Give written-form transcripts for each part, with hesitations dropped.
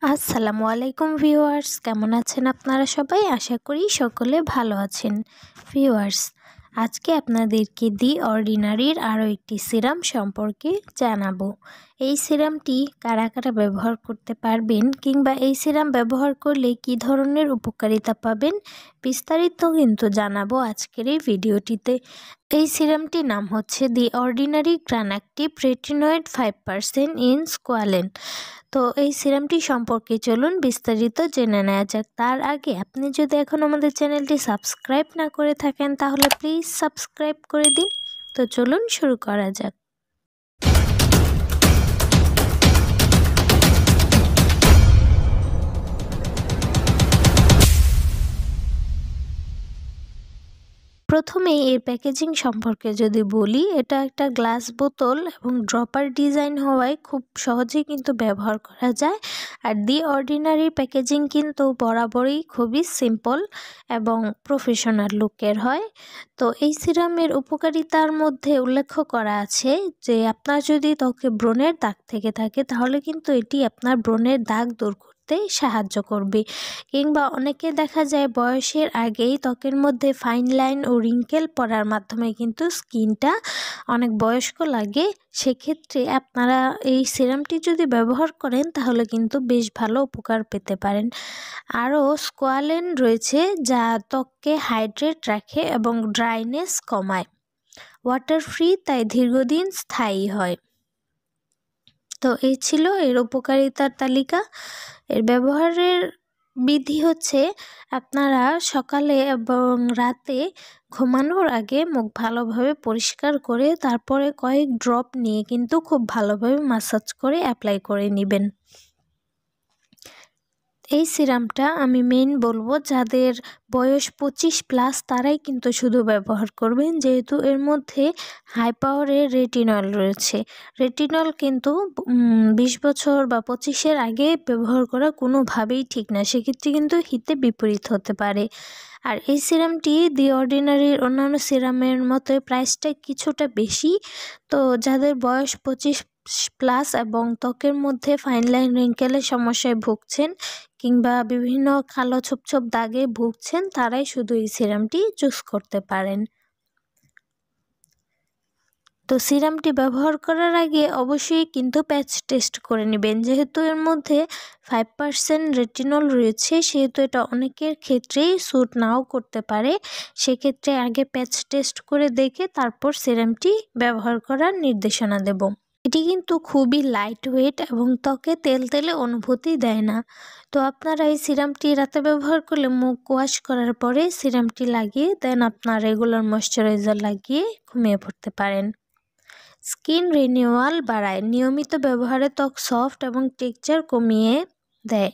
আসসালামু আলাইকুম ভিউয়ার্স, কেমন আছেন আপনারা সবাই? আশা করি সকলে ভালো আছেন। ভিউয়ার্স, আজকে আপনাদেরকে দি অর্ডিনারির আরও একটি সিরাম সম্পর্কে জানাবো। এই সিরামটি কারা কারা ব্যবহার করতে পারবেন কিংবা এই সিরাম ব্যবহার করলে কি ধরনের উপকারিতা পাবেন বিস্তারিত কিন্তু জানাবো আজকের এই ভিডিওটিতে। এই সিরামটির নাম হচ্ছে দি অর্ডিনারি গ্রানাক্টিভ রেটিনয়েড 5% ইন স্কোয়ালেন। তো এই সিরামটি সম্পর্কে চলুন বিস্তারিত জেনে নেওয়া যাক। তার আগে আপনি যদি এখন আমাদের চ্যানেলটি সাবস্ক্রাইব না করে থাকেন তাহলে প্লিজ সাবস্ক্রাইব করে দিন। তো চলুন শুরু করা যাক। প্রথমেই এর প্যাকেজিং সম্পর্কে যদি বলি, এটা একটা গ্লাস বোতল এবং ড্রপার ডিজাইন হওয়ায় খুব সহজেই কিন্তু ব্যবহার করা যায়। আর দি অর্ডিনারি প্যাকেজিং কিন্তু বরাবরই খুবই সিম্পল এবং প্রফেশনাল লুকের হয়। তো এই সিরামের উপকারিতার মধ্যে উল্লেখ করা আছে যে আপনার যদি ত্বকে ব্রণের দাগ থেকে থাকে তাহলে কিন্তু এটি আপনার ব্রণের দাগ দূর করতে সাহায্য করবে। কিংবা অনেকে দেখা যায় বয়সের আগেই ত্বকের মধ্যে ফাইন লাইন ও রিঙ্কেল পড়ার মাধ্যমে কিন্তু স্কিনটা অনেক বয়স্ক লাগে। সেক্ষেত্রে আপনারা এই সিরামটি যদি ব্যবহার করেন তাহলে কিন্তু বেশ ভালো উপকার পেতে পারেন। আরও স্কোয়ালেন রয়েছে যা ত্বককে হাইড্রেট রাখে এবং ড্রাইনেস কমায়। ওয়াটার ফ্রি, তাই দীর্ঘদিন স্থায়ী হয়। তো এই ছিল এর উপকারিতার তালিকা। এর ব্যবহারের বিধি হচ্ছে আপনারা সকালে এবং রাতে ঘুমানোর আগে মুখ ভালোভাবে পরিষ্কার করে তারপরে কয়েক ড্রপ নিয়ে কিন্তু খুব ভালোভাবে ম্যাসাজ করে অ্যাপ্লাই করে নেবেন। এই সিরামটা আমি মেইন বলবো যাদের বয়স 25+ তারাই কিন্তু শুধু ব্যবহার করবেন, যেহেতু এর মধ্যে হাই পাওয়ারের রেটিনল রয়েছে। রেটিনল কিন্তু 20 বছর বা 25-এর আগে ব্যবহার করা কোনোভাবেই ঠিক না, সেক্ষেত্রে কিন্তু হিতে বিপরীত হতে পারে। আর এই সিরামটি দি অর্ডিনারির অন্যান্য সিরামের মতো প্রাইসটা কিছুটা বেশি। তো যাদের বয়স 25+ এবং ত্বকের মধ্যে ফাইন লাইন রিঙ্কেলের সমস্যায় ভুগছেন কিংবা বিভিন্ন কালো ছোপ ছোপ দাগে ভুগছেন তারাই শুধু এই সিরামটি চুজ করতে পারেন। তো সিরামটি ব্যবহার করার আগে অবশ্যই কিন্তু প্যাচ টেস্ট করে নেবেন, যেহেতু এর মধ্যে 5% রেটিনল রয়েছে সেহেতু এটা অনেকের ক্ষেত্রেই স্যুট নাও করতে পারে। সেক্ষেত্রে আগে প্যাচ টেস্ট করে দেখে তারপর সিরামটি ব্যবহার করার নির্দেশনা দেব। এটি কিন্তু খুবই লাইট ওয়েট এবং ত্বকে তেলতেলে অনুভূতি দেয় না। তো আপনারা এই সিরামটি রাতে ব্যবহার করলে মুখ ওয়াশ করার পরে সিরামটি লাগিয়ে দেন আপনার রেগুলার ময়শ্চারাইজার লাগিয়ে ঘুমিয়ে পড়তে পারেন। স্কিন রিনিউয়াল বাড়ায়, নিয়মিত ব্যবহারে ত্বক সফট এবং টেক্সচার কমিয়ে দেয়।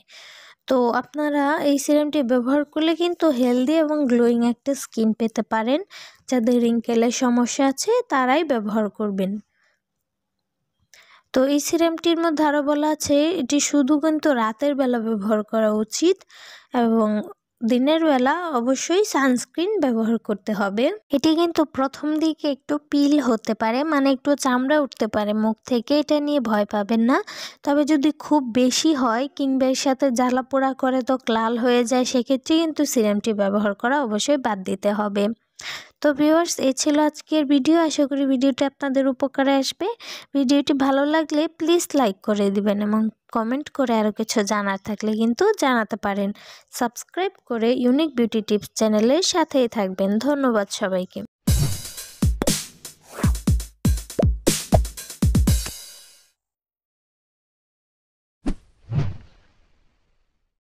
তো আপনারা এই সিরামটি ব্যবহার করলে কিন্তু হেলদি এবং গ্লোয়িং একটা স্কিন পেতে পারেন। যাদের রিঙ্কেলের সমস্যা আছে তারাই ব্যবহার করবেন। তো এই সিরামটির মধ্যে আরও বলা আছে এটি শুধু কিন্তু রাতের বেলা ব্যবহার করা উচিত এবং দিনের বেলা অবশ্যই সানস্ক্রিন ব্যবহার করতে হবে। এটি কিন্তু প্রথম দিকে একটু পিল হতে পারে, মানে একটু চামড়া উঠতে পারে মুখ থেকে, এটা নিয়ে ভয় পাবেন না। তবে যদি খুব বেশি হয় কিংবা এর সাথে জ্বালা পোড়া করে ত্বক লাল হয়ে যায় সেক্ষেত্রে কিন্তু সিরামটি ব্যবহার করা অবশ্যই বাদ দিতে হবে। তো ভিউয়ার্স, এই ছিল আজকের ভিডিও। আশা করি ভিডিওটি আপনাদের উপকারে আসবে। ভিডিওটি ভালো লাগলে প্লিজ লাইক করে দিবেন এবং কমেন্ট করে আরও কিছু জানার থাকলে কিন্তু জানাতে পারেন। সাবস্ক্রাইব করে ইউনিক বিউটি টিপস চ্যানেলের সাথেই থাকবেন। ধন্যবাদ সবাইকে।